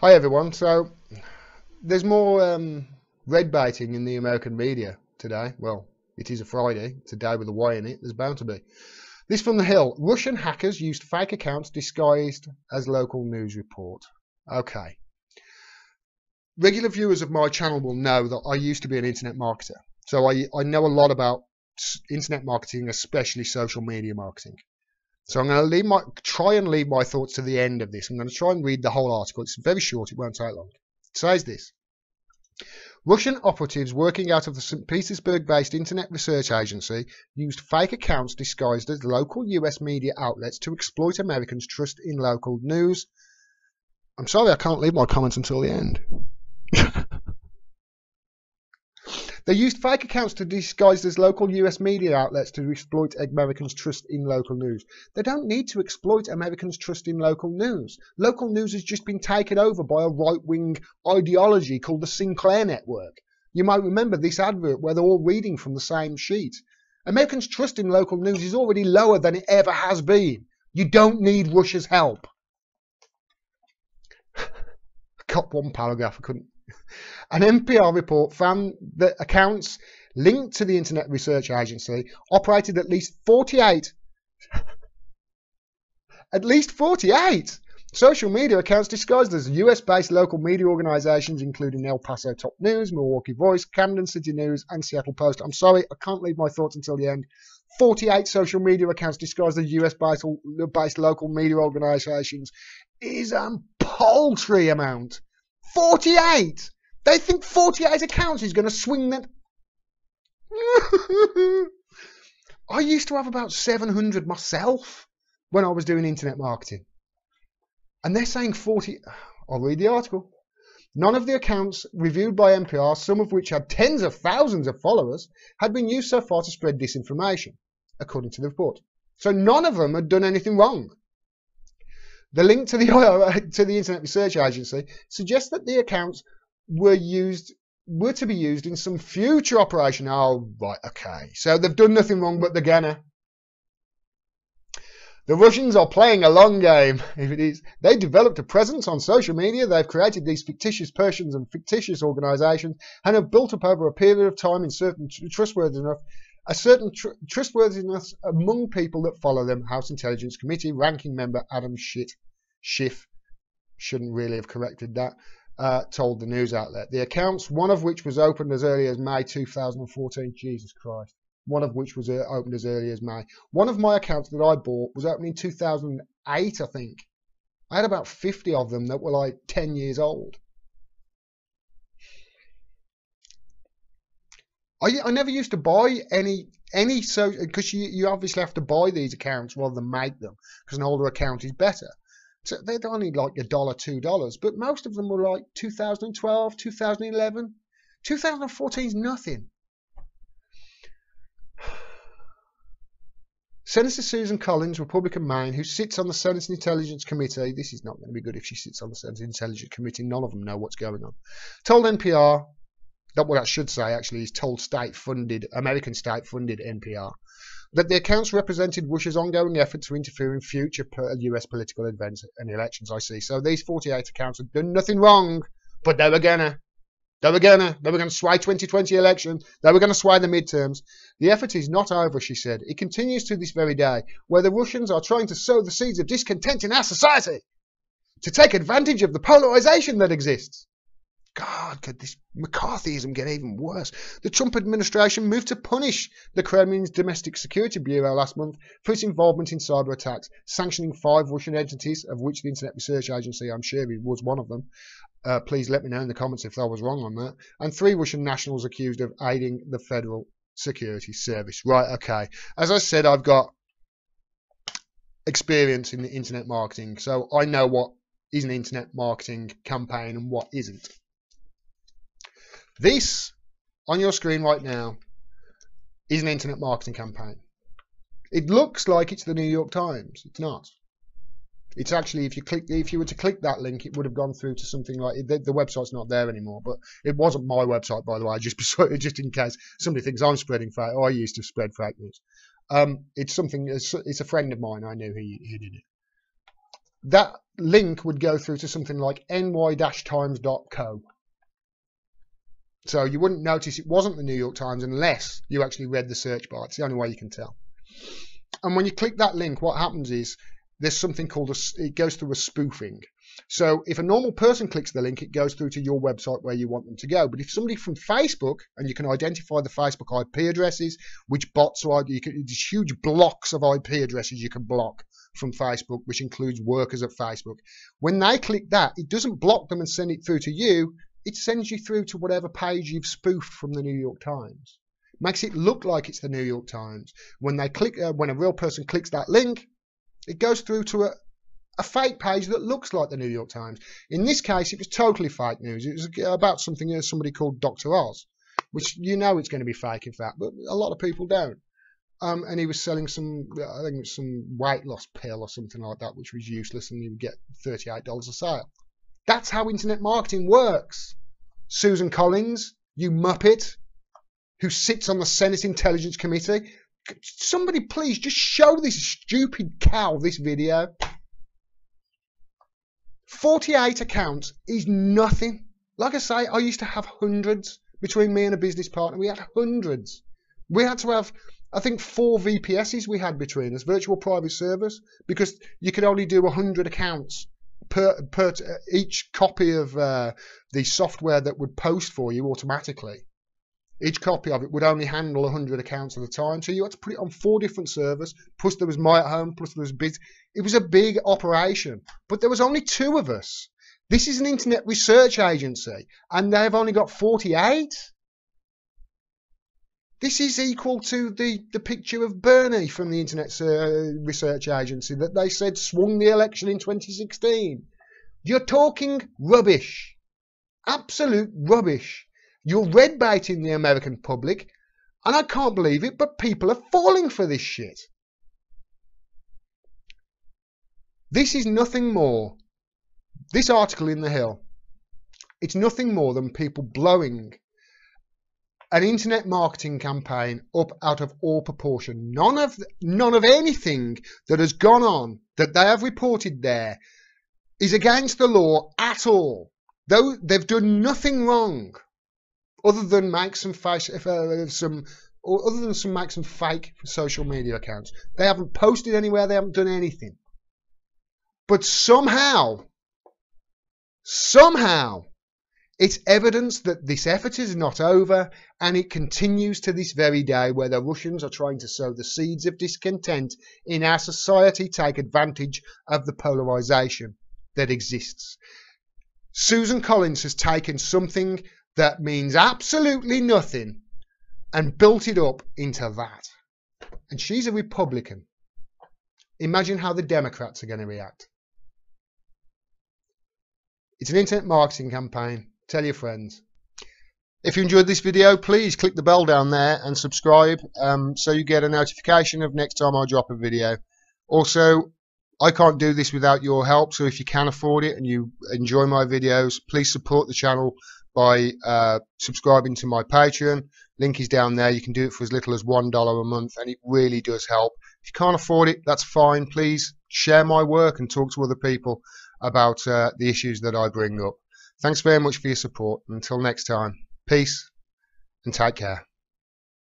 Hi everyone. So there's more red baiting in the American media today. Well, it is a Friday. It's a day with a Y in it. There's bound to be. This from The Hill. Russian hackers used fake accounts disguised as local news report. Okay. Regular viewers of my channel will know that I used to be an internet marketer. So I know a lot about internet marketing, especially social media marketing. So I'm going to try and leave my thoughts to the end of this. I'm going to try and read the whole article. It's very short. It won't take long. It says this. Russian operatives working out of the St. Petersburg-based Internet Research Agency used fake accounts disguised as local US media outlets to exploit Americans' trust in local news. I'm sorry I can't leave my comments until the end. They used fake accounts to disguise as local US media outlets to exploit Americans' trust in local news. They don't need to exploit Americans' trust in local news. Local news has just been taken over by a right-wing ideology called the Sinclair Network. You might remember this advert where they're all reading from the same sheet. Americans' trust in local news is already lower than it ever has been. You don't need Russia's help. I got one paragraph, I couldn't. An NPR report found that accounts linked to the Internet Research Agency operated at least 48 social media accounts disguised as US-based local media organizations, including El Paso Top News, Milwaukee Voice, Camden City News, and Seattle Post. I'm sorry, I can't leave my thoughts until the end. 48 social media accounts disguised as US-based local media organizations is a paltry amount. 48! They think 48 accounts is going to swing them. I used to have about 700 myself when I was doing internet marketing. And they're saying 40. I'll read the article. None of the accounts reviewed by NPR, some of which had tens of thousands of followers, had been used so far to spread disinformation, according to the report. So none of them had done anything wrong. The link to the Internet Research Agency suggests that the accounts were to be used in some future operation. Oh, right, okay. So they've done nothing wrong, but they're gonna. The Russians are playing a long game, if it is. They developed a presence on social media. They've created these fictitious persons and fictitious organizations and have built up over a period of time in certain trustworthiness among people that follow them. House Intelligence Committee ranking member Adam Schiff, shouldn't really have corrected that, told the news outlet. The accounts, one of which was opened as early as May 2014, Jesus Christ, one of which was opened as early as May. One of my accounts that I bought was opened in 2008, I think. I had about 50 of them that were like 10 years old. I never used to buy any because you obviously have to buy these accounts rather than make them, because an older account is better. So they're only like $1, $2, but most of them were like 2012, 2011. 2014 is nothing. Senator Susan Collins, Republican Maine, who sits on the Senate Intelligence Committee, this is not going to be good if she sits on the Senate Intelligence Committee, none of them know what's going on, told NPR, that what I should say actually is told American state-funded NPR, that the accounts represented Russia's ongoing effort to interfere in future US political events and elections, I see. So these 48 accounts had done nothing wrong, but they were gonna sway 2020 election. They were gonna sway the midterms. The effort is not over, she said. It continues to this very day, where the Russians are trying to sow the seeds of discontent in our society, to take advantage of the polarization that exists. God, could this McCarthyism get even worse? The Trump administration moved to punish the Kremlin's Domestic Security Bureau last month for its involvement in cyber attacks, sanctioning 5 Russian entities, of which the Internet Research Agency, I'm sure, was one of them. Please let me know in the comments if I was wrong on that. And 3 Russian nationals accused of aiding the Federal Security Service. Right, okay. As I said, I've got experience in the internet marketing, so I know what is an internet marketing campaign and what isn't. This, on your screen right now, is an internet marketing campaign. It looks like it's the New York Times. It's not. It's actually, if you were to click that link, it would have gone through to something like, the website's not there anymore, but it wasn't my website, by the way, just in case somebody thinks I'm spreading fake, or I used to spread fake news. It's a friend of mine, I knew who did it. that link would go through to something like ny-times.co. So you wouldn't notice it wasn't the New York Times unless you actually read the search bar. It's the only way you can tell. And when you click that link, what happens is there's something called it goes through a spoofing. So if a normal person clicks the link, it goes through to your website where you want them to go. But if somebody from Facebook, and you can identify the Facebook IP addresses, which bots are, there's huge blocks of IP addresses you can block from Facebook, which includes workers at Facebook. When they click that, it doesn't block them and send it through to you. It sends you through to whatever page you've spoofed from the New York Times. Makes it look like it's the New York Times. When they click, when a real person clicks that link, it goes through to a fake page that looks like the New York Times. In this case, it was totally fake news. It was about somebody called Dr. Oz, which you know it's going to be fake, in fact, but a lot of people don't. And he was selling some, I think it was some weight loss pill or something like that, which was useless, and you would get $38 a sale. That's how internet marketing works. Susan Collins, you muppet, who sits on the Senate Intelligence Committee. Somebody please just show this stupid cow this video. 48 accounts is nothing. Like I say, I used to have hundreds between me and a business partner. We had hundreds. We had to have, I think, 4 VPSs we had between us, virtual private servers, because you could only do 100 accounts per each copy of the software that would post for you automatically. Each copy of it would only handle 100 accounts at a time, so you had to put it on 4 different servers, plus there was My at Home, plus there was Biz. It was a big operation, but there was only 2 of us. This is an internet research agency, and they've only got 48. This is equal to the picture of Bernie from the Internet Research Agency that they said swung the election in 2016. You're talking rubbish. Absolute rubbish. You're red baiting the American public, and I can't believe it, but people are falling for this shit. This is nothing more. This article in The Hill, it's nothing more than people blowing an internet marketing campaign up out of all proportion. None of anything that has gone on that they have reported there is against the law at all. Though they've done nothing wrong. Other than make some fake social media accounts. They haven't posted anywhere, they haven't done anything. But somehow, it's evidence that this effort is not over, and it continues to this very day, where the Russians are trying to sow the seeds of discontent in our society, take advantage of the polarization that exists. Susan Collins has taken something that means absolutely nothing and built it up into that. And she's a Republican. Imagine how the Democrats are going to react. It's an internet marketing campaign. Tell your friends. If you enjoyed this video, please click the bell down there and subscribe so you get a notification of next time I drop a video. Also, I can't do this without your help, so if you can afford it and you enjoy my videos, please support the channel by subscribing to my Patreon. Link is down there. You can do it for as little as $1 a month, and it really does help. If you can't afford it, that's fine. Please share my work and talk to other people about the issues that I bring up. Thanks very much for your support. Until next time, peace and take care.